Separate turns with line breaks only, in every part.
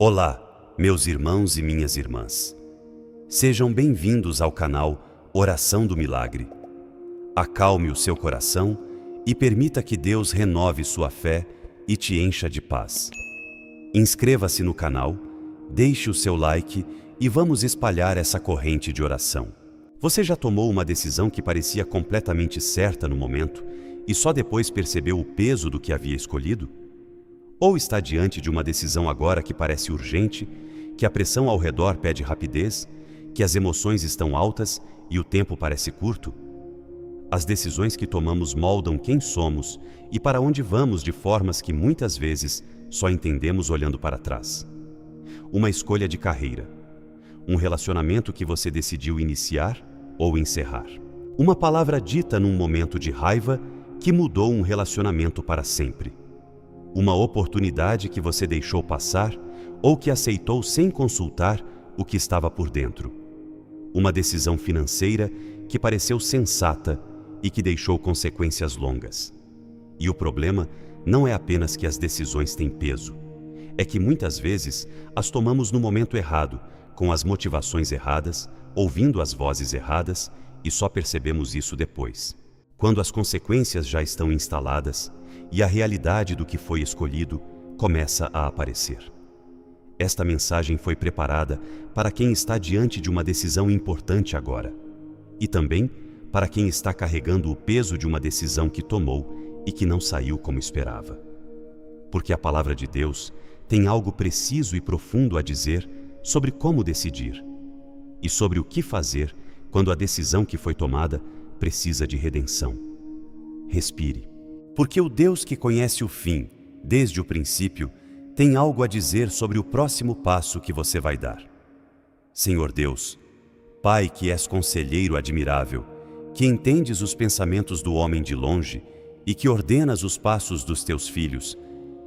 Olá, meus irmãos e minhas irmãs. Sejam bem-vindos ao canal Oração do Milagre. Acalme o seu coração e permita que Deus renove sua fé e te encha de paz. Inscreva-se no canal, deixe o seu like e vamos espalhar essa corrente de oração. Você já tomou uma decisão que parecia completamente certa no momento e só depois percebeu o peso do que havia escolhido? Ou está diante de uma decisão agora que parece urgente, que a pressão ao redor pede rapidez, que as emoções estão altas e o tempo parece curto? As decisões que tomamos moldam quem somos e para onde vamos de formas que muitas vezes só entendemos olhando para trás. Uma escolha de carreira. Um relacionamento que você decidiu iniciar ou encerrar. Uma palavra dita num momento de raiva que mudou um relacionamento para sempre. Uma oportunidade que você deixou passar ou que aceitou sem consultar o que estava por dentro. Uma decisão financeira que pareceu sensata e que deixou consequências longas. E o problema não é apenas que as decisões têm peso, é que muitas vezes as tomamos no momento errado, com as motivações erradas, ouvindo as vozes erradas e só percebemos isso depois. Quando as consequências já estão instaladas e a realidade do que foi escolhido começa a aparecer. Esta mensagem foi preparada para quem está diante de uma decisão importante agora e também para quem está carregando o peso de uma decisão que tomou e que não saiu como esperava. Porque a palavra de Deus tem algo preciso e profundo a dizer sobre como decidir e sobre o que fazer quando a decisão que foi tomada precisa de redenção. Respire, porque o Deus que conhece o fim, desde o princípio, tem algo a dizer sobre o próximo passo que você vai dar. Senhor Deus, Pai que és conselheiro admirável, que entendes os pensamentos do homem de longe e que ordenas os passos dos teus filhos,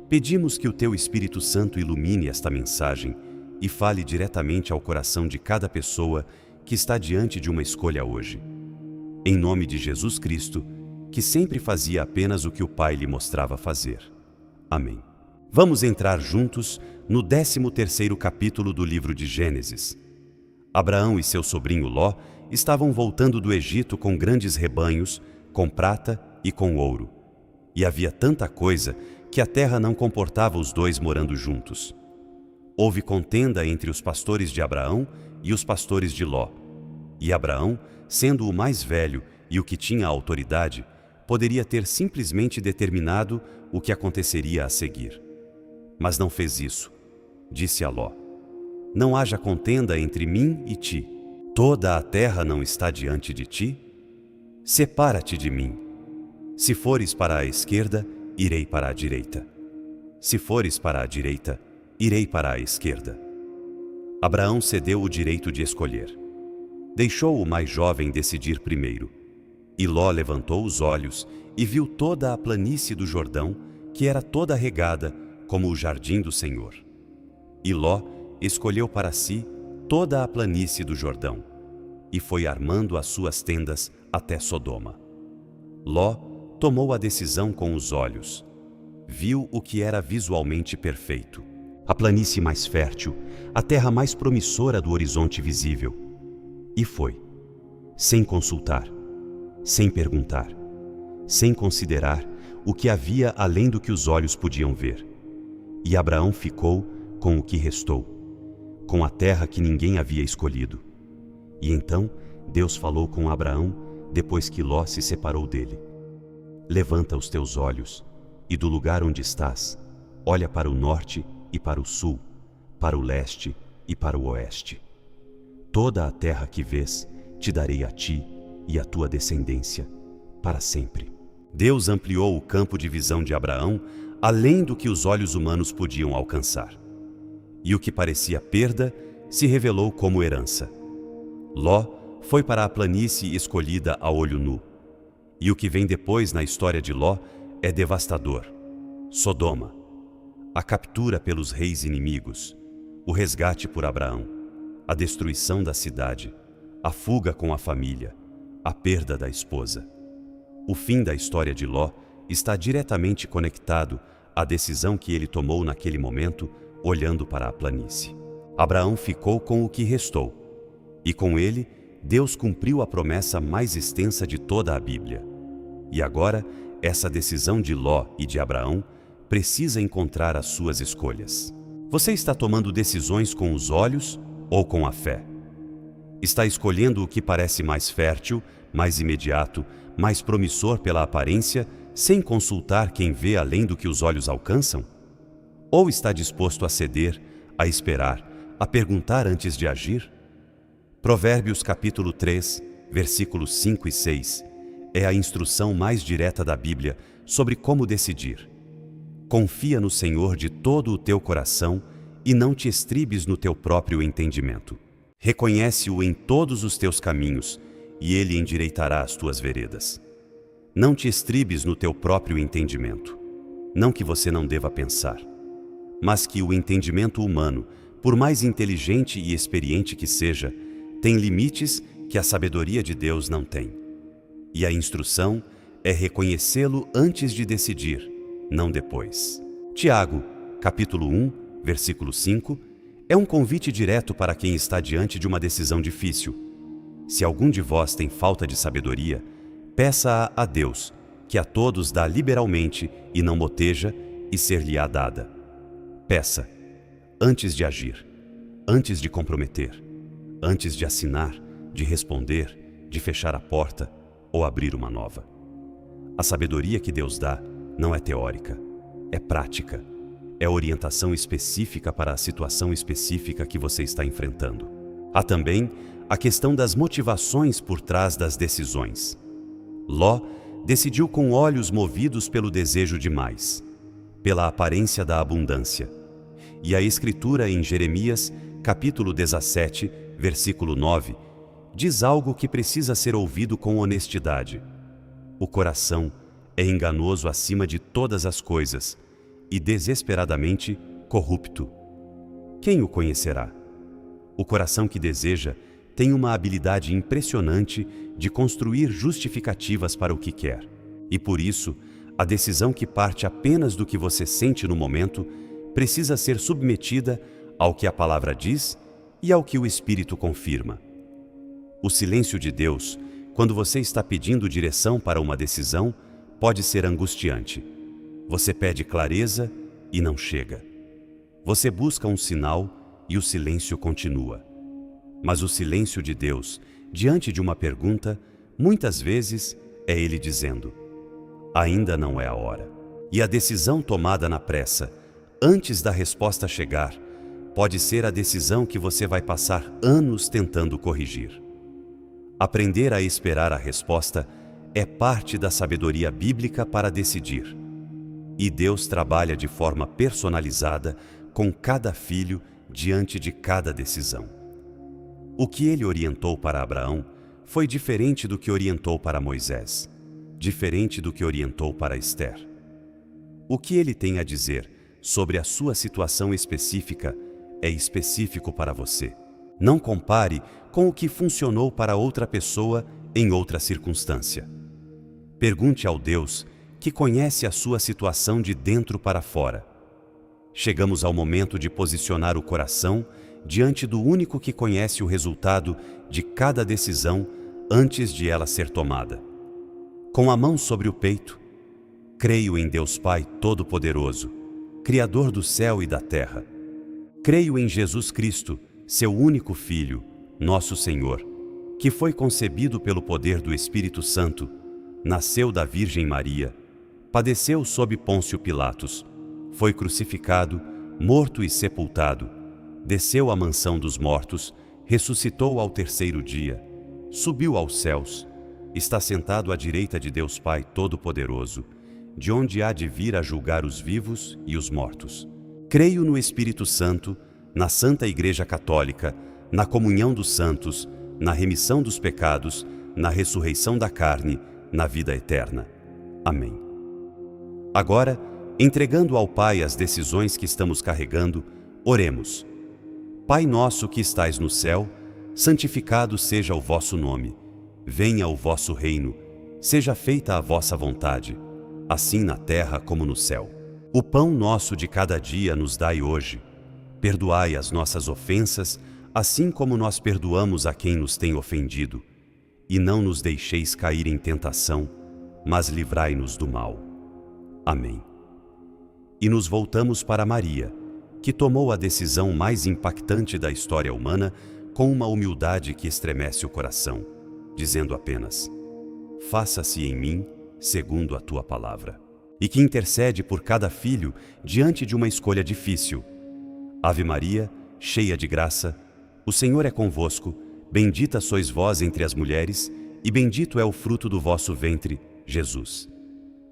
pedimos que o teu Espírito Santo ilumine esta mensagem e fale diretamente ao coração de cada pessoa que está diante de uma escolha hoje. Em nome de Jesus Cristo, que sempre fazia apenas o que o Pai lhe mostrava fazer. Amém. Vamos entrar juntos no 13º capítulo do livro de Gênesis. Abraão e seu sobrinho Ló estavam voltando do Egito com grandes rebanhos, com prata e com ouro. E havia tanta coisa que a terra não comportava os dois morando juntos. Houve contenda entre os pastores de Abraão e os pastores de Ló. E Abraão, sendo o mais velho e o que tinha a autoridade, poderia ter simplesmente determinado o que aconteceria a seguir. Mas não fez isso. Disse a Ló: não haja contenda entre mim e ti. Toda a terra não está diante de ti? Separa-te de mim. Se fores para a esquerda, irei para a direita. Se fores para a direita, irei para a esquerda. Abraão cedeu o direito de escolher. Deixou o mais jovem decidir primeiro. E Ló levantou os olhos e viu toda a planície do Jordão, que era toda regada, como o jardim do Senhor. E Ló escolheu para si toda a planície do Jordão, e foi armando as suas tendas até Sodoma. Ló tomou a decisão com os olhos. Viu o que era visualmente perfeito. A planície mais fértil, a terra mais promissora do horizonte visível. E foi, sem consultar, sem perguntar, sem considerar o que havia além do que os olhos podiam ver. E Abraão ficou com o que restou, com a terra que ninguém havia escolhido. E então Deus falou com Abraão depois que Ló se separou dele. Levanta os teus olhos e do lugar onde estás, olha para o norte e para o sul, para o leste e para o oeste. Toda a terra que vês, te darei a ti e à tua descendência, para sempre. Deus ampliou o campo de visão de Abraão além do que os olhos humanos podiam alcançar. E o que parecia perda se revelou como herança. Ló foi para a planície escolhida a olho nu. E o que vem depois na história de Ló é devastador. Sodoma, a captura pelos reis inimigos, o resgate por Abraão, a destruição da cidade, a fuga com a família, a perda da esposa. O fim da história de Ló está diretamente conectado à decisão que ele tomou naquele momento olhando para a planície. Abraão ficou com o que restou, e com ele Deus cumpriu a promessa mais extensa de toda a Bíblia. E agora, essa decisão de Ló e de Abraão precisa encontrar as suas escolhas. Você está tomando decisões com os olhos ou com a fé? Está escolhendo o que parece mais fértil, mais imediato, mais promissor pela aparência, sem consultar quem vê além do que os olhos alcançam? Ou está disposto a ceder, a esperar, a perguntar antes de agir? Provérbios capítulo 3, versículos 5 e 6 é a instrução mais direta da Bíblia sobre como decidir. Confia no Senhor de todo o teu coração e não te estribes no teu próprio entendimento. Reconhece-o em todos os teus caminhos e ele endireitará as tuas veredas. Não te estribes no teu próprio entendimento. Não que você não deva pensar, mas que o entendimento humano, por mais inteligente e experiente que seja, tem limites que a sabedoria de Deus não tem. E a instrução é reconhecê-lo antes de decidir, não depois. Tiago, capítulo 1, versículo 5, é um convite direto para quem está diante de uma decisão difícil. Se algum de vós tem falta de sabedoria, peça-a a Deus, que a todos dá liberalmente e não moteja, e ser-lhe-á dada. Peça, antes de agir, antes de comprometer, antes de assinar, de responder, de fechar a porta ou abrir uma nova. A sabedoria que Deus dá não é teórica, é prática, é orientação específica para a situação específica que você está enfrentando. Há também a questão das motivações por trás das decisões. Ló decidiu com olhos movidos pelo desejo de mais, pela aparência da abundância. E a Escritura em Jeremias, capítulo 17, versículo 9, diz algo que precisa ser ouvido com honestidade. O coração é enganoso acima de todas as coisas e desesperadamente corrupto. Quem o conhecerá? O coração que deseja tem uma habilidade impressionante de construir justificativas para o que quer. E por isso, a decisão que parte apenas do que você sente no momento precisa ser submetida ao que a palavra diz e ao que o Espírito confirma. O silêncio de Deus, quando você está pedindo direção para uma decisão, pode ser angustiante. Você pede clareza e não chega. Você busca um sinal e o silêncio continua. Mas o silêncio de Deus, diante de uma pergunta, muitas vezes é Ele dizendo: ainda não é a hora. E a decisão tomada na pressa, antes da resposta chegar, pode ser a decisão que você vai passar anos tentando corrigir. Aprender a esperar a resposta é parte da sabedoria bíblica para decidir. E Deus trabalha de forma personalizada com cada filho diante de cada decisão. O que ele orientou para Abraão foi diferente do que orientou para Moisés, diferente do que orientou para Esther. O que ele tem a dizer sobre a sua situação específica é específico para você. Não compare com o que funcionou para outra pessoa em outra circunstância. Pergunte ao Deus que conhece a sua situação de dentro para fora. Chegamos ao momento de posicionar o coração diante do único que conhece o resultado de cada decisão antes de ela ser tomada. Com a mão sobre o peito, creio em Deus Pai Todo-Poderoso, Criador do céu e da terra. Creio em Jesus Cristo, seu único Filho, nosso Senhor, que foi concebido pelo poder do Espírito Santo, nasceu da Virgem Maria, padeceu sob Pôncio Pilatos, foi crucificado, morto e sepultado, desceu à mansão dos mortos, ressuscitou ao terceiro dia, subiu aos céus, está sentado à direita de Deus Pai Todo-Poderoso, de onde há de vir a julgar os vivos e os mortos. Creio no Espírito Santo, na Santa Igreja Católica, na comunhão dos santos, na remissão dos pecados, na ressurreição da carne, na vida eterna. Amém. Agora, entregando ao Pai as decisões que estamos carregando, oremos. Pai nosso que estais no céu, santificado seja o vosso nome. Venha o vosso reino, seja feita a vossa vontade, assim na terra como no céu. O pão nosso de cada dia nos dai hoje. Perdoai as nossas ofensas, assim como nós perdoamos a quem nos tem ofendido. E não nos deixeis cair em tentação, mas livrai-nos do mal. Amém. E nos voltamos para Maria, que tomou a decisão mais impactante da história humana com uma humildade que estremece o coração, dizendo apenas: faça-se em mim segundo a tua palavra. E que intercede por cada filho diante de uma escolha difícil. Ave Maria, cheia de graça, o Senhor é convosco, bendita sois vós entre as mulheres, e bendito é o fruto do vosso ventre, Jesus.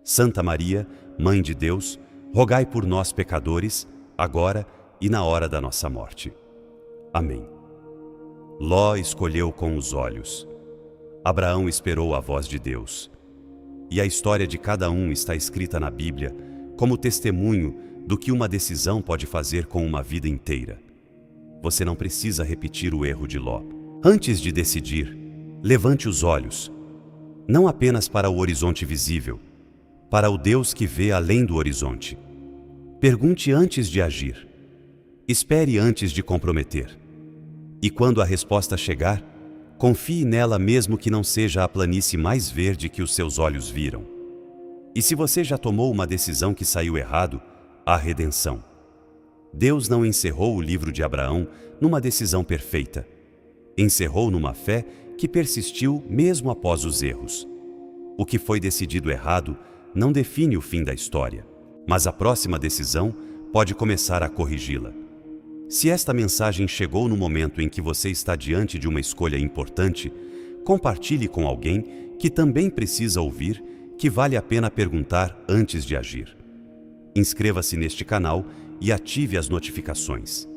Santa Maria, Mãe de Deus, rogai por nós, pecadores, agora e na hora da nossa morte. Amém. Ló escolheu com os olhos. Abraão esperou a voz de Deus. E a história de cada um está escrita na Bíblia como testemunho do que uma decisão pode fazer com uma vida inteira. Você não precisa repetir o erro de Ló. Antes de decidir, levante os olhos, não apenas para o horizonte visível, para o Deus que vê além do horizonte. Pergunte antes de agir. Espere antes de comprometer. E quando a resposta chegar, confie nela mesmo que não seja a planície mais verde que os seus olhos viram. E se você já tomou uma decisão que saiu errado, há redenção. Deus não encerrou o livro de Abraão numa decisão perfeita. Encerrou numa fé que persistiu mesmo após os erros. O que foi decidido errado não define o fim da história, mas a próxima decisão pode começar a corrigi-la. Se esta mensagem chegou no momento em que você está diante de uma escolha importante, compartilhe com alguém que também precisa ouvir que vale a pena perguntar antes de agir. Inscreva-se neste canal e ative as notificações.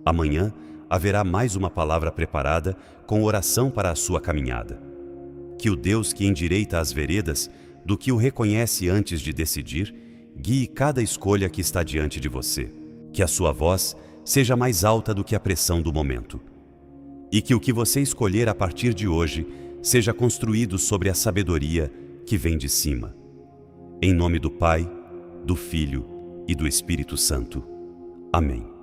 Amanhã haverá mais uma palavra preparada com oração para a sua caminhada. Que o Deus que endireita as veredas do que o reconhece antes de decidir, guie cada escolha que está diante de você. Que a sua voz seja mais alta do que a pressão do momento. E que o que você escolher a partir de hoje seja construído sobre a sabedoria que vem de cima. Em nome do Pai, do Filho e do Espírito Santo. Amém.